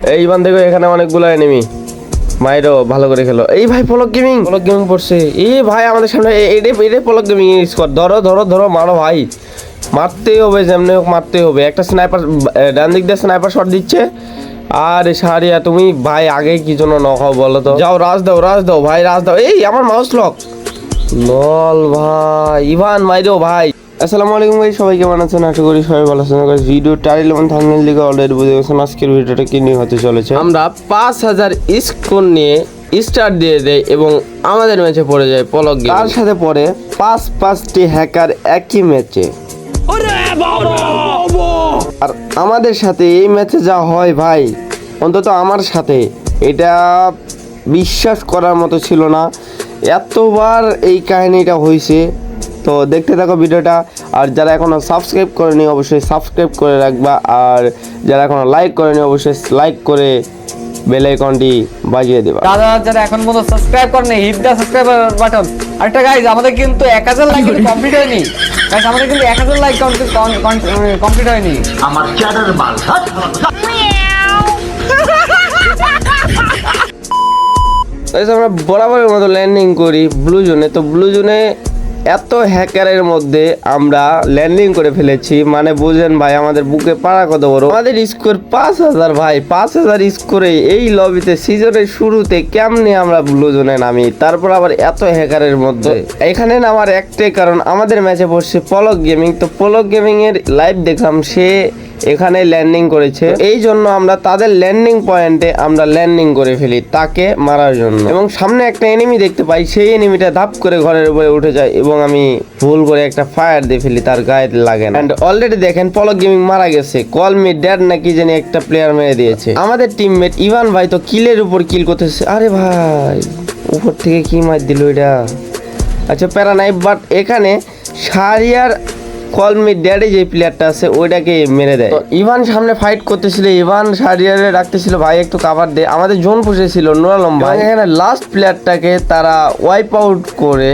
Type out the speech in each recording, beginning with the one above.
এইবার দেখো এখানে অনেকগুলো এনিমি, মাইরো ভালো করে খেলো। এই ভাই পলক গেমিং পড়ছে। এই ভাই আমাদের সামনে এটাই পলক গেমিং স্কোয়াড। ধরো ধরো ধরো, মারো ভাই, মারতেই হবে, যেমনি হোক মারতেই হবে। একটা স্নাইপার ডান দিক দিয়ে স্নাইপার শট দিচ্ছে। আরে সারিয়া তুমি ভাই আগে কি জন্য নখাও বলো তো? যাও রাজ দাও ভাই, রাজ দাও। এই আমার মাউস লক নল ভাই, ইভান মাইরো ভাই। আসসালামু আলাইকুম ভাই, সবাই কেমন আছেন? আশা করি সবাই ভালো আছেন। ভিডিও টাইটেল এবং থাম্বনেল দেখে অলরেডি বুঝে গেছেন আজকের ভিডিওটা কি নিয়ে হতে চলেছে। আমরা 5000 স্কোর নিয়ে স্টার্ট দিয়ে দেয় এবং আমাদের ম্যাচে পড়ে যায় পলক গেমিং। তার সাথে পড়ে 5টি হ্যাকার একই ম্যাচে। আর আমাদের সাথে এই ম্যাচে যা হয় ভাই, অন্তত আমার সাথে, এটা বিশ্বাস করার মতো ছিল না। এতবার এই কাহিনীটা হয়েছে। তো দেখতে থাকো ভিডিওটা। আর যারা এখনো সাবস্ক্রাইব করেনি অবশ্যই সাবস্ক্রাইব করে রাখবা। আর যারা এখনো লাইক করেনি অবশ্যই লাইক করে বেল আইকনটি বাজিয়ে দেবা। যারা এখন পর্যন্ত সাবস্ক্রাইব করেনি, হিট দা সাবস্ক্রাইব বাটন। আরেকটা গাইজ, আমাদের কিন্তু 1000 লাইক কমপ্লিট হয়নি। গাইজ আমাদের কিন্তু 1000 লাইক কমপ্লিট হয়নি। আমার চ্যাটার মাল আমরা বরাবরের মতো ল্যান্ডিং করি ব্লু জোনে। তো ব্লু জোনে এত হ্যাকারের মধ্যে আমরা ল্যান্ডিং করে ফেলেছি, মানে বুঝেন ভাই আমাদের বুকে পাড়া কত বড়। আমাদের স্কোর 5000 ভাই, 5000 স্কোরে এই লবিতে সিজনের শুরুতে কেমনে আমরা ব্লু জোনে নামি, তারপর আবার এত হ্যাকারের মধ্যে। এখানে নামার একটাই কারণ, আমাদের ম্যাচে পড়ছে পলক গেমিং। তো পলক গেমিং এর লাইভ দেখলাম, সে এখানে ল্যান্ডিং করেছে, এই জন্য আমরা তাদের ল্যান্ডিং পয়েন্টে আমরা ল্যান্ডিং করে ফেলি তাকে মারার জন্য। এবং সামনে একটা এনিমি দেখতে পাই, সেই এনিমিটা ধাপ করে ঘরের উপরে উঠে যায় এবং আমি ভুল করে একটা ফায়ার দিয়ে ফেলি, তার গায়ে লাগে না। এন্ড অলরেডি দেখেন পলক গেমিং মারা গেছে। কল মি ড্যাড নাকি জানি একটা প্লেয়ার মেরে দিয়েছে। আমাদের টিমমেট ইভান ভাই তো কিলের উপর কিল করতেছে। আরে ভাই উপর থেকে কি মার দিল এটা? আচ্ছা প্যারা নাই, বাট এখানে সারিয়ার কল মি ড্যাডি যে প্লেয়ারটা আছে ওইটাকে মেরে দেয়। তো ইভান সামনে ফাইট করতেছিল, ইভান সারিয়ারে রাখতেছিল, ভাই একটু কাভার দে। আমাদের জোন পুষেছিল নুরালম ভাই। এখানে লাস্ট প্লেয়ারটাকে তারা ওয়াইপ আউট করে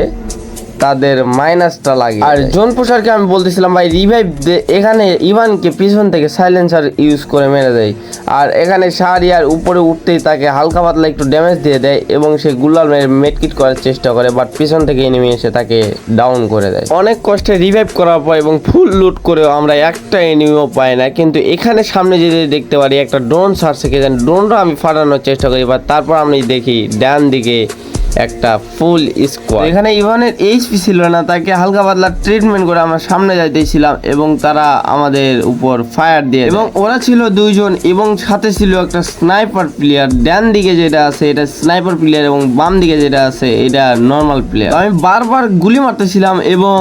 তাদের মাইনাসটা লাগে। আর জোন পুষারকে আমি বলতেছিলাম ভাই রিভাইভ দে। এখানে ইভানকে পিছন থেকে সাইলেন্সার ইউজ করে মেরে দেয়। আর এখানে সারিয়ার উপরে উঠতেই তাকে হালকা পাতলা একটু ড্যামেজ দিয়ে দেয় এবং সে গুলাল মেরে মেডকিট করার চেষ্টা করে, বাট পিছন থেকে এনিমি এসে তাকে ডাউন করে দেয়। অনেক কষ্টে রিভাইভ করার পর এবং ফুল লুট করেও আমরা একটা এনিমিও পাই না। কিন্তু এখানে সামনে যদি দেখতে পারি একটা ড্রোন ছাড়ছে, কে জানি ড্রোনটা আমি ফাটানোর চেষ্টা করি, বাট তারপর আমি দেখি ডান দিকে একটা ফুল স্কোয়াড। এখানে ইভানের এইচপি ছিল না, তাকে হালকা পাতলা ট্রিটমেন্ট করে আমরা সামনে যাইতেছিলাম এবং তারা আমাদের উপর ফায়ার দিয়ে, এবং ওরা ছিল 2 জন এবং সাথে ছিল একটা স্নাইপার প্লেয়ার। ডান দিকে যেটা আছে এটা স্নাইপার প্লেয়ার এবং বাম দিকে যেটা আছে এটা নর্মাল প্লেয়ার। আমি বারবার গুলি মারতেছিলাম এবং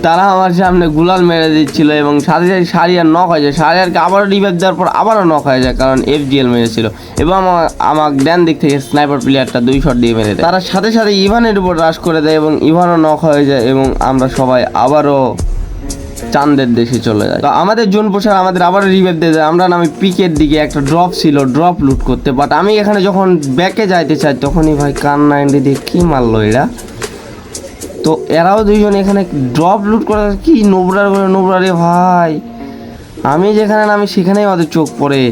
তারা আমার সামনে গুলাল মেরে দিচ্ছিল এবং সাথে সাথে সারিয়ার নক হয়ে যায়। সারিয়ারকে আবারও রিভাইভ দেওয়ার পর আবারও নক হয়ে যায়, কারণ এফজিএল মেরেছিল। এবং আমার ডান দিক থেকে স্নাইপার প্লেয়ারটা 2 শট দিয়ে মেরে দেয়। তারা সাথে সাথে ইভানের উপর রাশ করে দেয় এবং ইভানও নক হয়ে যায় এবং আমরা সবাই আবারও চাঁদের দেশে চলে যায়। তো আমাদের জোন পোষার আমাদের আবারও রিভাইভ দিয়ে যায়। আমরা নামি পিকের দিকে, একটা ড্রপ ছিল, ড্রপ লুট করতে। বাট আমি এখানে যখন ব্যাকে যাইতে চাই তখনই ভাই কান 90 দিয়ে কী মারলো এরা। তো এরাও 2 জন এখানে ড্রপ লুট করে কি নোবরা রে ভাই। আমি যেখানে নামি সেখানেই ওদের চোখ পড়ে।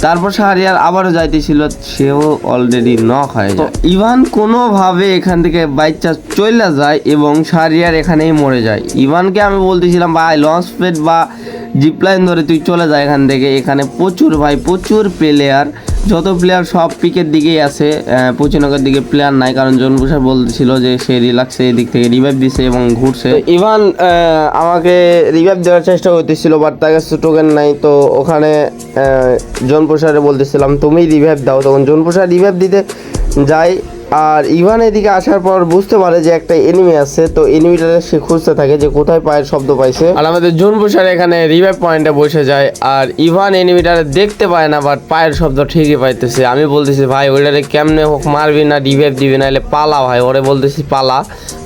তারপর শাহরিয়ার আবারও যাইতেছিল, সেও অলরেডি নক হয়ে যায়। ইভান কোনোভাবে এখান থেকে বাইকটা চলে যায় এবং শাহরিয়ার এখানেই মরে যায়। ইভানকে আমি বলতেছিলাম ভাই লঞ্চ প্যাড বা জিপলাইন ধরে তুই চলে যায় এখান থেকে। এখানে প্রচুর প্লেয়ার, যত প্লেয়ার সব পিকের দিকেই আছে, পশ্চিমবঙ্গের দিকে প্লেয়ার নাই, কারণ জনপুষার বলছিল যে সে রিল্যাক্সে এদিক থেকে রিভাইভ দিছে এবং ঘুরছে। ইভান আমাকে রিভাইভ দেওয়ার চেষ্টা করতেছিল, বাট তার কাছে টোকেন নাই। তো ওখানে জনপুষারে বলতেছিলাম তুমি রিভাইভ দাও, তখন জনপুষার রিভাইভ দিতে যাই। আর ইভান এদিকে আসার পর বুঝতে পারে যে একটা এনিমি আছে। তো এনিমিটা সে খুঁজতে থাকে যে কোথায় পায়ের শব্দ পাইছে। আর আমাদের জনপুষার এখানে রিভাইভ পয়েন্টে বসে যায়। আর ইভান এনিমিটা দেখতে পায় না, বাট পায়ের শব্দ ঠিকই পাইতেছে। আমি বলতেছি ভাই ওইটারে কেমনে হোক মারবি না, রিভাইভ দিবি না, এলে পালা ভাই। ওরে বলতেছি পালা,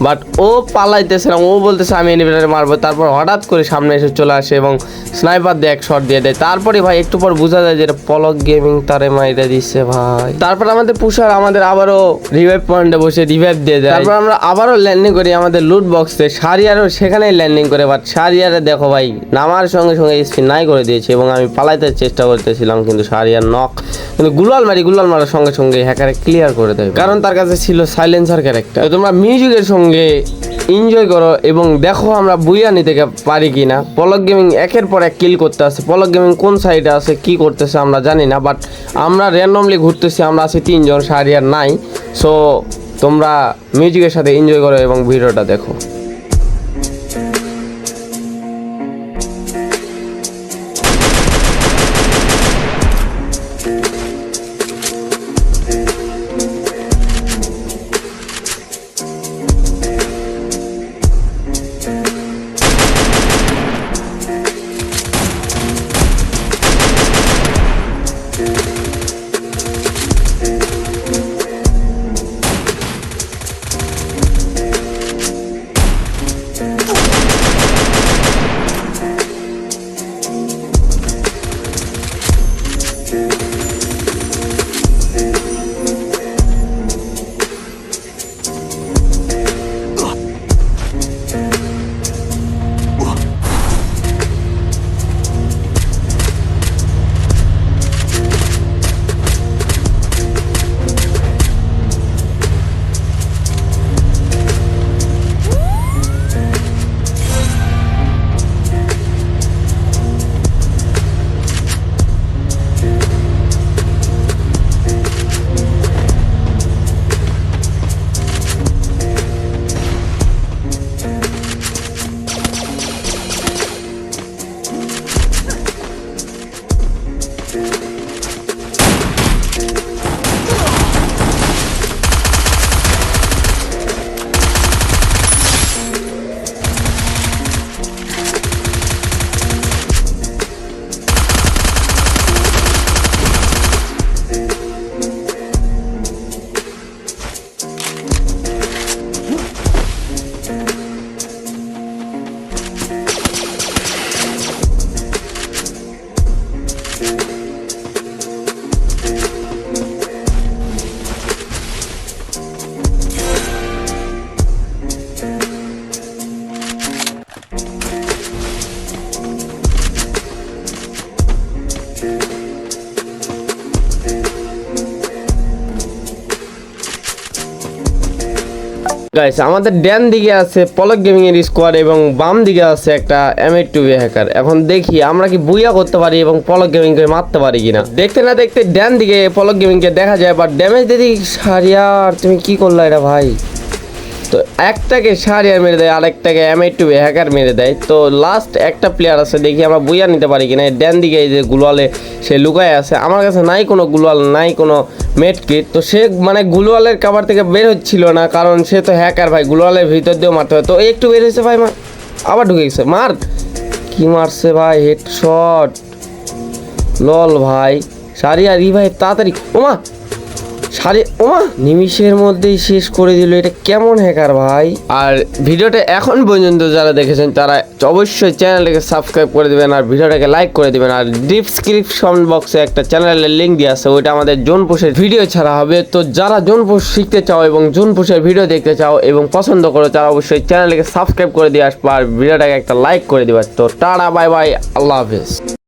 বাট ও পালাইতেছে না। ও বলতেছে আমি এনিমিটারে মারবো। তারপর হঠাৎ করে সামনে এসে চলে আসে এবং স্নাইপার দিয়ে এক শট দিয়ে দেয়। তারপরে ভাই একটু পর বোঝা যায় যে এটা পলক গেমিং তারে মাইরা দিচ্ছে ভাই। তারপর আমাদের পুষার আমাদের আবারও রিভাইভ পয়েন্টে বসে রিভাইভ দিয়ে দেয়। তারপর আমরা আবারও ল্যান্ডিং করি আমাদের লুট বক্সে। সারিয়ারও সেখানেই ল্যান্ডিং করে, বাট সারিয়ারে দেখো ভাই নামার সঙ্গে সঙ্গে স্পিন নাই করে দিয়েছে এবং আমি পালাইতে চেষ্টা করতেছিলাম, কিন্তু সারিয়ার নক কিন্তু গুলাল মারার সঙ্গে সঙ্গে হ্যাকারে ক্লিয়ার করে দেয়, কারণ তার কাছে ছিল সাইলেন্সার ক্যারেক্টার। তো তোমরা মিউজিকের সঙ্গে এনজয় করো এবং দেখো আমরা বুইয়া নিতে পারি কিনা। পলক গেমিং একের পর এক কিল করতে আছে। পলক গেমিং কোন সাইডে আছে, কি করতেছে আমরা জানি না, বাট আমরা র্যান্ডমলি ঘুরতেছি। আমরা আছি 3 জন, শাহরিয়ার নাই। সো তোমরা মিউজিকের সাথে এনজয় করো এবং ভিডিওটা দেখো। গাইস, আমাদের ডান দিকে আছে পলক গেমিং এর স্কোয়াড এবং বাম দিকে আছে একটা M82 হ্যাকার। এখন দেখি আমরা কি বুইয়া করতে পারি এবং পলক গেমিং কে মারতে পারি কিনা। দেখতে না দেখতে ডান দিকে পলক গেমিং কে দেখা যায়, বাট ড্যামেজ দিদি শাহরিয়ার তুমি কি করলা এটা ভাই। তো একটাকে শাহরিয়ার মেরে দেয়, আরেকটাকে M82 হ্যাকার মেরে দেয়। তো লাস্ট একটা প্লেয়ার আছে, দেখি আমরা বুইয়া নিতে পারি কিনা। ডান দিকে এই যে গুলালে সে লুকায় আছে, আমার কাছে নাই কোনো গুলাল, নাই কোনো মেড কিট। তো সে মানে গুলওয়ালের কাভার থেকে বের হচ্ছিল না, কারণ সে তো হ্যাকার ভাই, গুলওয়ালের ভিতর দিয়েও মারতে হয়। তো একটু বের হয়েছে ভাই, আবার ঢুকে গেছে, মার কি মারছে ভাই, হেডশট লল ভাই। শাহরিয়ার রিভাইভ তাড়াতাড়ি, ওমা ওমা নিমিষের মধ্যেই শেষ করে দিল। এটা কেমন হ্যাকার ভাই। আর ভিডিওটা এখন পর্যন্ত যারা দেখেছেন তারা অবশ্যই চ্যানেলটাকে সাবস্ক্রাইব করে দেবেন আর ভিডিওটাকে লাইক করে দেবেন। আর ডিসক্রিপশন বক্সে একটা চ্যানেলের লিঙ্ক দিয়ে আছে, ওইটা আমাদের জোন পোষের ভিডিও ছাড়া হবে। তো যারা জোন পোষ শিখতে চাও এবং জোন পোষের ভিডিও দেখতে চাও এবং পছন্দ করো, তারা অবশ্যই চ্যানেলটাকে সাবস্ক্রাইব করে দিয়ে আসবে আর ভিডিওটাকে একটা লাইক করে দেবে। তো টাটা, বাই বাই, আল্লাহ হাফেজ।